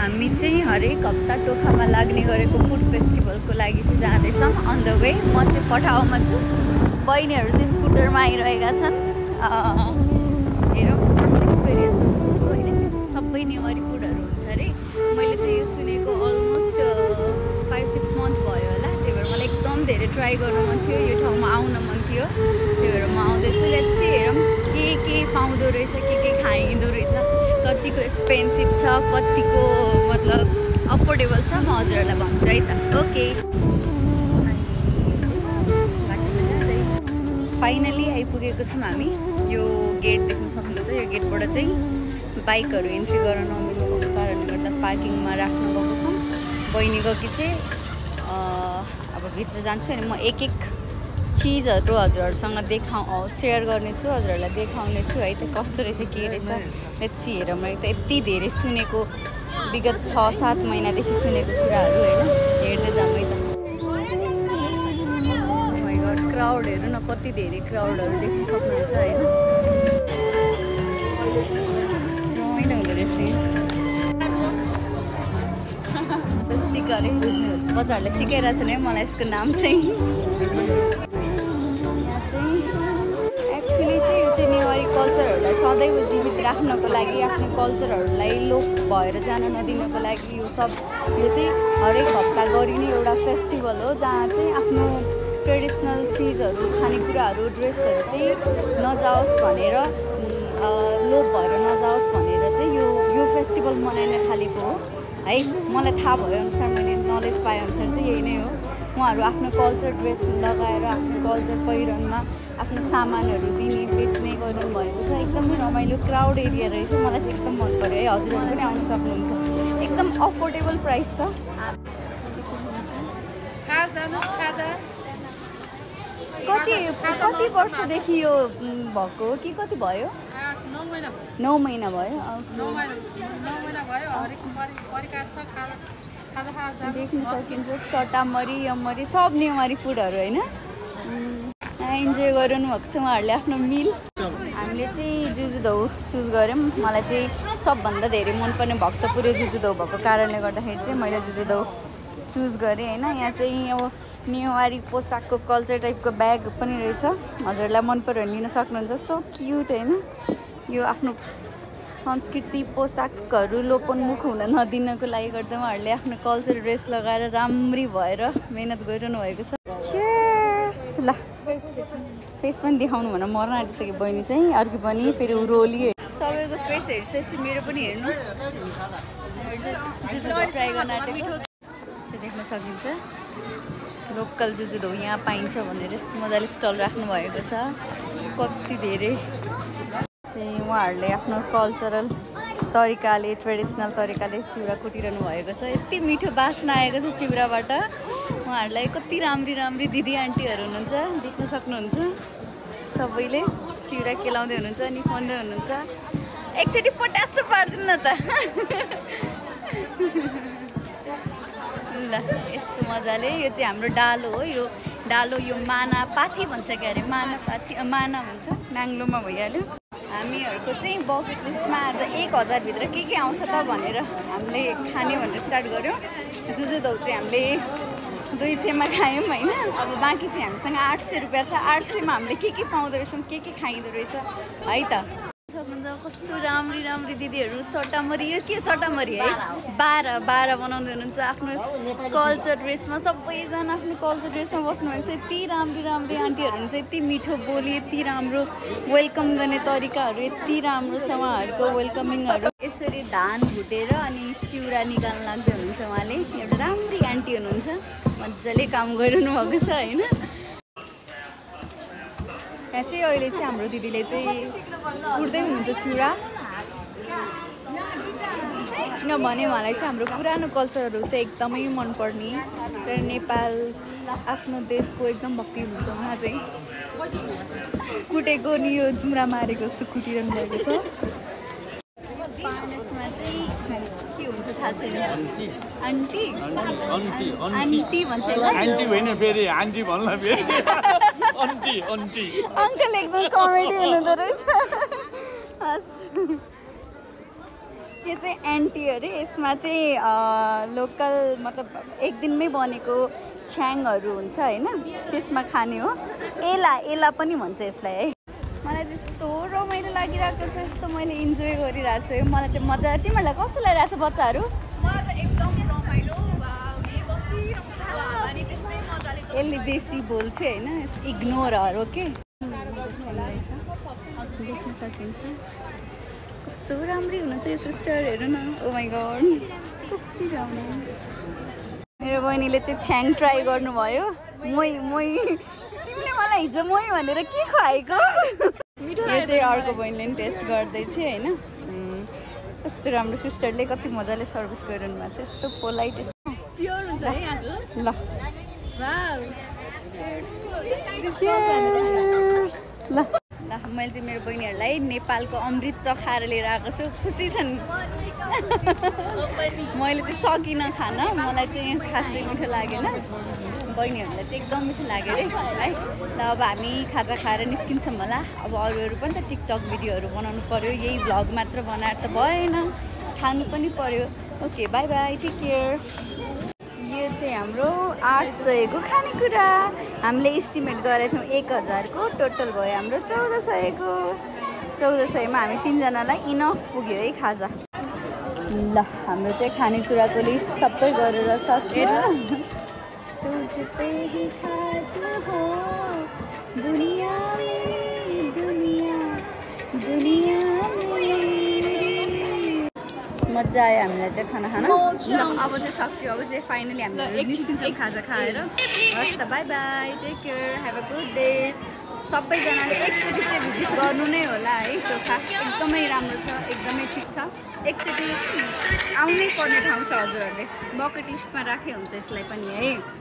हामी चाहिँ हरेक हप्ता टोखामा लाग्ने गरेको फुड फेस्टिभलको लागि चाहिँ जाँदैछौँ अन द वे। म चाहिँ पठाउमा छु, बहिनीहरू चाहिँ स्कुटरमा आइरहेका छन्। हेरौँ फर्स्ट एक्सपिरियन्स हो होइन, सबै नेवारी फुडहरू हुन्छ अरे। मैले चाहिँ यो सुनेको अलमोस्ट 5-6 मन्थ भयो होला, त्यही भएर मलाई एकदम धेरै ट्राई गर्नु मन थियो, यो ठाउँमा आउन मन थियो, त्यही भएर म आउँदैछु। लेट्स सी हेरौँ के पाउँदो रहेछ, के खाइँदो रहेछ, कतिको एक्सपेन्सिभ छ, कतिको मतलब अफोर्डेबल छ, म हजुरहरूलाई भन्छु है त। ओके, फाइनली आइपुगेको छौँ हामी। यो गेट देख्न सक्नुहुन्छ, यो गेटबाट चाहिँ बाइकहरू इन्ट्री गर्न नमिल्नुको कारणले गर्दा पार्किङमा राख्नु गएको छौँ। बहिनी गएकी चाहिँ अब भित्र जान्छु अनि म एक चिजहरू हजुरहरूसँग सेयर गर्नेछु, हजुरहरूलाई देखाउनेछु है त कस्तो रहेछ के रहेछ। लेट्स सी हेरौँ। मैले त यति धेरै सुनेको, विगत 6-7 महिनादेखि सुनेको कुराहरू होइन, हेर्दै जाउँ है त। माइ गॉड, क्राउड हेर्नु न, कति धेरै क्राउडहरू देख्न सक्नुहुन्छ होइन। रमाइलो हुँदो रहेछ स्टिक अरे, बच्चाहरूले सिकाइरहेको छन् है मलाई यसको नाम चाहिँ। एक्चुअली चाहिँ यो चाहिँ नेवारी कल्चरहरूलाई सदैव जीवित राख्नको लागि, आफ्नो कल्चरहरूलाई लोप भएर जान नदिनको लागि यो चाहिँ हरेक हप्ता गरिने एउटा फेस्टिभल हो, जहाँ चाहिँ आफ्नो ट्रेडिसनल चिजहरू, खानेकुराहरू, ड्रेसहरू चाहिँ नजाओस् भनेर, लोप भएर नजाओस् भनेर चाहिँ यो फेस्टिभल मनाइन थालेको हो है। मलाई थाहा भएअनुसार, मैले नलेज पाएअनुसार चाहिँ यही नै हो। उहाँहरू आफ्नो कल्चर ड्रेस लगाएर, आफ्नो कल्चर पहिरनमा आफ्नो सामानहरू दिने, बेच्ने गर्नु भएको छ। एकदमै रमाइलो क्राउड एरिया रहेछ, मलाई चाहिँ एकदम मन पऱ्यो है। हजुरहरू पनि आउन सक्नुहुन्छ, एकदम अफोर्डेबल प्राइस छ। कति वर्षदेखि यो भएको कि कति भयो? 9 महिना भयो। देख्न सकिन्छ चटामरी, यमरी सब नेवारी फुडहरू होइन। इन्जोय गरिरहनु भएको छ उहाँहरूले आफ्नो मिल। हामीले चाहिँ जुजुदौ चुज गऱ्यौँ। मलाई चाहिँ सबभन्दा धेरै मनपर्ने भक्तपुर जुजुदौ भएको कारणले गर्दाखेरि चाहिँ मैले जुजुदौ चुज गरेँ होइन। यहाँ चाहिँ अब नेवारी पोसाकको कल्चर टाइपको ब्याग पनि रहेछ, हजुरहरूलाई मन पऱ्यो भने लिन सक्नुहुन्छ। सो क्युट होइन। यो आफ्नो संस्कृति पोसाकहरू लोपोन्मुख हुन नदिनको लागि गर्दा उहाँहरूले आफ्नो कल्चर ड्रेस लगाएर राम्री भएर मेहनत गरिरहनु भएको छ। चियर्स। ल फेस पनि देखाउनु भनेर मर्न आँटिसक्यो बहिनी चाहिँ, अर्की पनि फेरि रोली। सबैको फेस हेर्छ, मेरो पनि हेर्नु। जुजुदौ ट्राई गर्न आँटेको चाहिँ देख्न सकिन्छ। लोकल जुजुदौ यहाँ पाइन्छ भनेर यस्तो मजाले स्टल राख्नु भएको छ। कति धेरै चाहिँ उहाँहरूले आफ्नो कल्चरल तरिकाले, ट्रेडिसनल तरिकाले चिउरा कुटिरहनु भएको छ। यति मिठो बास्ना आएको छ चिउराबाट। उहाँहरूलाई कति राम्री दिदी आन्टीहरू हुनुहुन्छ, देख्न सक्नुहुन्छ। सबैले चिउरा केलाउँदै हुनुहुन्छ, निफाउँदै हुनुहुन्छ। एकचोटि पटास पार्दिनु न त। ल यस्तो मजाले, यो चाहिँ हाम्रो डालो हो। यो डालो यो माना पाथी भन्छ क्या अरे, माना पाथी, माना भन्छ, नाङ्लोमा भइहाल्यो। हामीहरूको चाहिँ बफेट लिस्टमा आज 1000 भित्र के आउँछ त भनेर हामीले खाने भनेर स्टार्ट गऱ्यौँ। जुजुदौ चाहिँ हामीले 200मा खायौँ होइन। अब बाँकी चाहिँ हामीसँग 800 रुपियाँ छ। 800मा हामीले के पाउँदो रहेछौँ, के खाइँदो रहेछ है त। कस्तो राम्री दिदीहरू चटामरी, यो के चटामरी है, 12 बनाउँदै हुनुहुन्छ आफ्नो कल्चर ड्रेसमा। सबैजना आफ्नो कल्चर ड्रेसमा बस्नुभएको छ। यति राम्री आन्टीहरू हुन्छ, यति मिठो बोली, यति राम्रो वेलकम गर्ने तरिकाहरू, यति राम्रो छ उहाँहरूको वेलकमिङहरू। यसरी धान भुटेर अनि चिउरा निकाल्न लाग्दै हुनुहुन्छ उहाँले। एउटा राम्री आन्टी हुनुहुन्छ, मजाले काम गरिरहनु भएको छ होइन। यहाँ चाहिँ अहिले चाहिँ हाम्रो दिदीले चाहिँ उड्दै हुनुहुन्छ चिउरा, किनभने उहाँलाई चाहिँ हाम्रो पुरानो कल्चरहरू चाहिँ एकदमै मनपर्ने र नेपाल आफ्नो देशको एकदम भक्ति हुन्छ। उहाँ चाहिँ कुटेको नि यो जुम्रा मारेको जस्तो कुटिरहनु भएको छ। पार्नेसमा चाहिँ के हुन्छ थाहा छैन। आन्टी भन्छ, आन्टी होइन फेरि आन्टी भन्ला फेरि अङ्कल एकदम कमेडी हुनुहुँदो रहेछ। यो चाहिँ एन्टी अरे यसमा चाहिँ लोकल मतलब एक दिनमै बनेको छ्याङहरू हुन्छ होइन त्यसमा खाने हो एला पनि भन्छ यसलाई है मलाई चाहिँ यस्तो रमाइलो लागिरहेको छ यस्तो मैले इन्जोय गरिरहेको छु मलाई चाहिँ मजा तिमीहरूलाई कस्तो लागिरहेको छ बच्चाहरू यसले बेसी बोल्छ होइन इग्नोरहरू के देख्न सकिन्छ कस्तो राम्रै हुनुहुन्छ यो सिस्टर हेर्नु न ओ माई गड कस्तो राम्रो मेरो बहिनीले चाहिँ छ्याङ ट्राई गर्नुभयो मोही तिमीले मलाई हिजो मोही भनेर के खुवाएको यो चाहिँ अर्को बहिनीले पनि टेस्ट गर्दैछ होइन कस्तो राम्रो सिस्टरले कति मजाले सर्भिस गरिरहनु भएको छ यस्तो पोलाइट यस्तो प्योर हुन्छ है यहाँको ल ल मैले चाहिँ मेरो बहिनीहरूलाई नेपालको अमृत चखाएर लिएर आएको छु खुसी छन् मैले चाहिँ सकिनँ खान मलाई चाहिँ खासै मिठो लागेन बहिनीहरूलाई चाहिँ एकदम मिठो लाग्यो अरे है ल अब हामी खाजा खाएर निस्किन्छौँ होला अब अरू पनि त टिकटक भिडियोहरू बनाउनु पर्यो यही भ्लग मात्र बनाएर त भएन खानु पनि पर्यो okay bye bye take care यो चाहिँ हाम्रो 800को खानेकुरा हामीले इस्टिमेट गरेको थियौँ 1000को टोटल भयो हाम्रो 1400को 1400मा हामी 3जनालाई इनफ पुग्यो है खाजा ल हाम्रो चाहिँ खानेकुराको लिस्ट सबै गरेर सक्यो मजा आयो हामीलाई चाहिँ खाना खान अब चाहिँ सक्यो अब चाहिँ फाइनली हामीले निस्किन्छौँ खाजा खाएर हस् त bye bye take care have a good day सबैजनाले एकचोटि चाहिँ भिजिट गर्नु नै होला है सोफा एकदमै राम्रो छ एकदमै ठिक छ एकचोटि आउनै पर्ने ठाउँ छ हजुरहरूले बकेट लिस्टमा राखे हुन्छ यसलाई पनि है